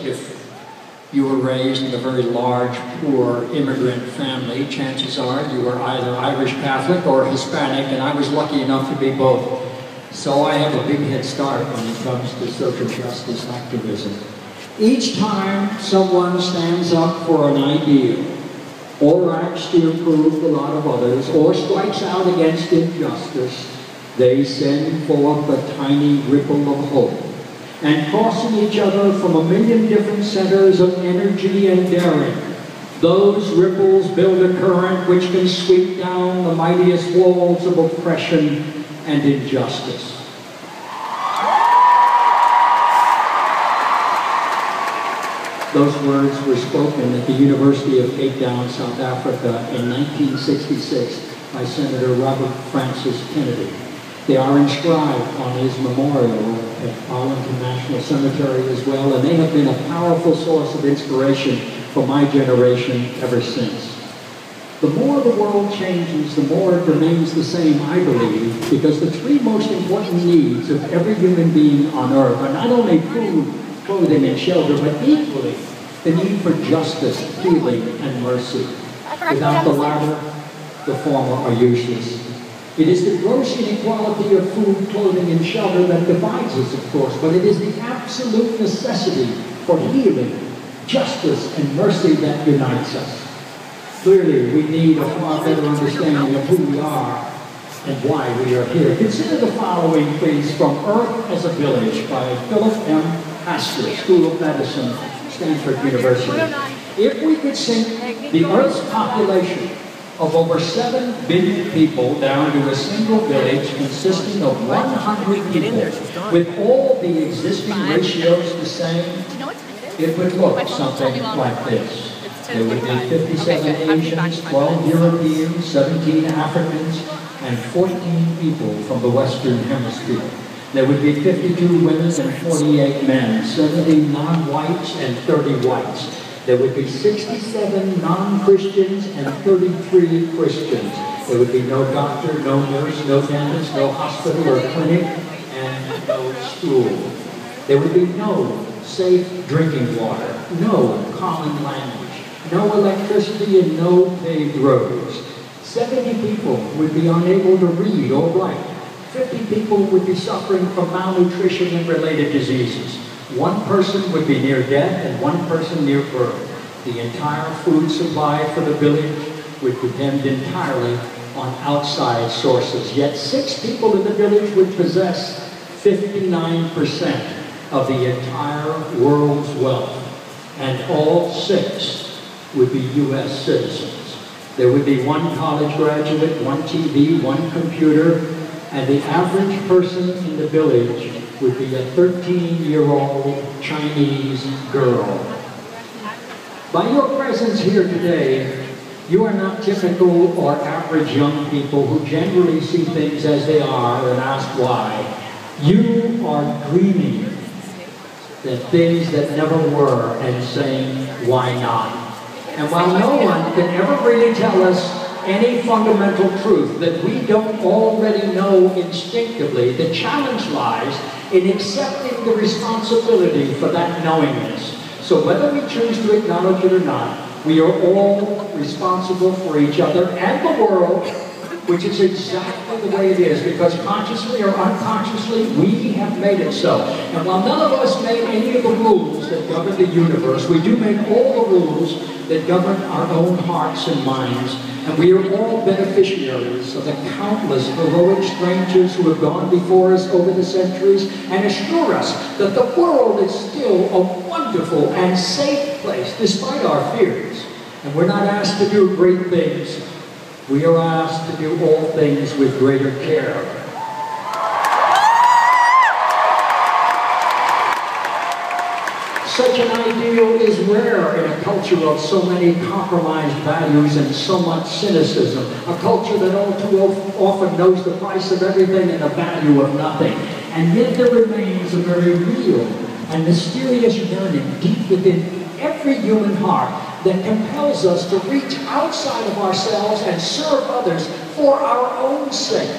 if you were raised in a very large, poor immigrant family, chances are you were either Irish Catholic or Hispanic, and I was lucky enough to be both. So I have a big head start when it comes to social justice activism. Each time someone stands up for an ideal, or acts to improve the lot of others, or strikes out against injustice, they send forth a tiny ripple of hope. And crossing each other from a million different centers of energy and daring, those ripples build a current which can sweep down the mightiest walls of oppression and injustice. Those words were spoken at the University of Cape Town, South Africa in 1966 by Senator Robert Francis Kennedy. They are inscribed on his memorial at Arlington National Cemetery as well, and they have been a powerful source of inspiration for my generation ever since. The more the world changes, the more it remains the same, I believe, because the three most important needs of every human being on earth are not only food, clothing, and shelter, but equally the need for justice, healing, and mercy. Without the latter, the former are useless. It is the gross inequality of food, clothing, and shelter that divides us, of course, but it is the absolute necessity for healing, justice, and mercy that unites us. Clearly, we need a far better understanding of who we are and why we are here. Consider the following, please, from Earth as a Village by Philip M. Haster, School of Medicine, Stanford University. If we could sink the Earth's population of over 7 billion people down to a single village consisting of 100 people, with all the existing ratios the same, it would look something like this. There would be 57 Asians, 12 Europeans, 17 Africans, and 14 people from the Western Hemisphere. There would be 52 women and 48 men, 70 non-whites and 30 whites. There would be 67 non-Christians and 33 Christians. There would be no doctor, no nurse, no dentist, no hospital or clinic, and no school. There would be no safe drinking water, no common language, no electricity, and no paved roads. 70 people would be unable to read or write. 50 people would be suffering from malnutrition and related diseases. 1 person would be near death and 1 person near birth. The entire food supply for the village would depend entirely on outside sources. Yet 6 people in the village would possess 59% of the entire world's wealth, and all 6 would be U.S. citizens. There would be 1 college graduate, 1 TV, 1 computer, and the average person in the village would be a 13-year-old Chinese girl. By your presence here today, you are not typical or average young people who generally see things as they are and ask why. You are dreaming that things that never were and saying, why not? And while no one can ever really tell us any fundamental truth that we don't already know instinctively, the challenge lies in accepting the responsibility for that knowingness. So whether we choose to acknowledge it or not, we are all responsible for each other and the world, which is exactly the way it is, because consciously or unconsciously, we have made it so. And while none of us made any of the rules that govern the universe, we do make all the rules that govern our own hearts and minds. And we are all beneficiaries of the countless heroic strangers who have gone before us over the centuries and assure us that the world is still a wonderful and safe place despite our fears. And we're not asked to do great things. We are asked to do all things with greater care. Such an ideal is rare in a culture of so many compromised values and so much cynicism, a culture that all too often knows the price of everything and the value of nothing. And yet there remains a very real and mysterious yearning deep within every human heart that compels us to reach outside of ourselves and serve others for our own sake.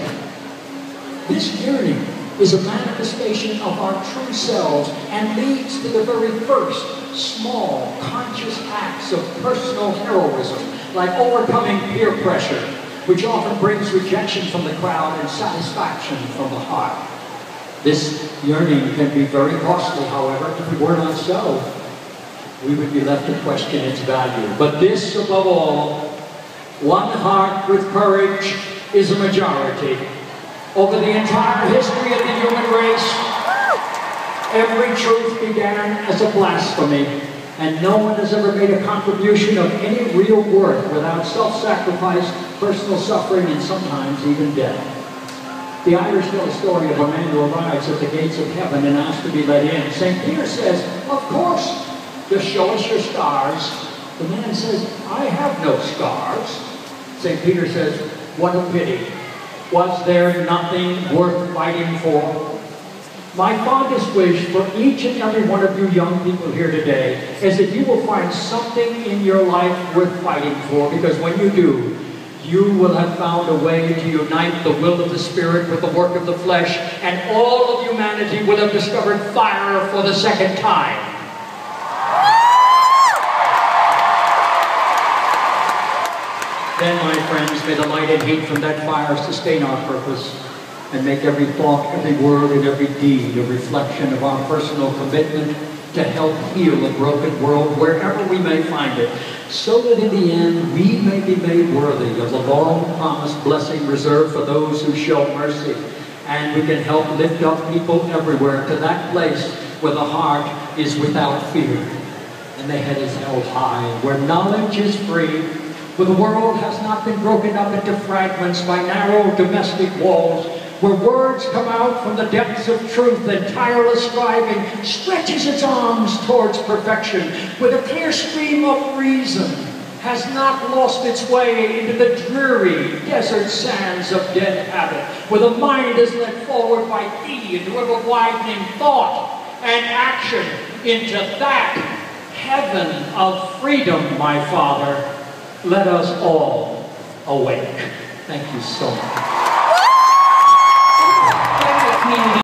This yearning is a manifestation of our true selves and leads to the very first small, conscious acts of personal heroism, like overcoming peer pressure, which often brings rejection from the crowd and satisfaction from the heart. This yearning can be very costly, however. If it were not so, we would be left to question its value. But this, above all, one heart with courage is a majority. Over the entire history of the human race, every truth began as a blasphemy, and no one has ever made a contribution of any real worth without self-sacrifice, personal suffering, and sometimes even death. The Irish tell a story of a man who arrives at the gates of heaven and asks to be let in. St. Peter says, "Of course, just show us your scars." The man says, "I have no scars." St. Peter says, "What a pity. Was there nothing worth fighting for?" My fondest wish for each and every one of you young people here today is that you will find something in your life worth fighting for, because when you do, you will have found a way to unite the will of the Spirit with the work of the flesh, and all of humanity will have discovered fire for the second time. Then, my friends, may the light and heat from that fire sustain our purpose and make every thought, every word, and every deed a reflection of our personal commitment to help heal a broken world wherever we may find it, so that in the end we may be made worthy of the long-promised blessing reserved for those who show mercy, and we can help lift up people everywhere to that place where the heart is without fear and the head is held high, where knowledge is free, where the world has not been broken up into fragments by narrow domestic walls, where words come out from the depths of truth and tireless striving stretches its arms towards perfection, where the clear stream of reason has not lost its way into the dreary desert sands of dead habit, where the mind is led forward by thee into ever-widening thought and action into that heaven of freedom, my Father. Let us all awake. Thank you so much.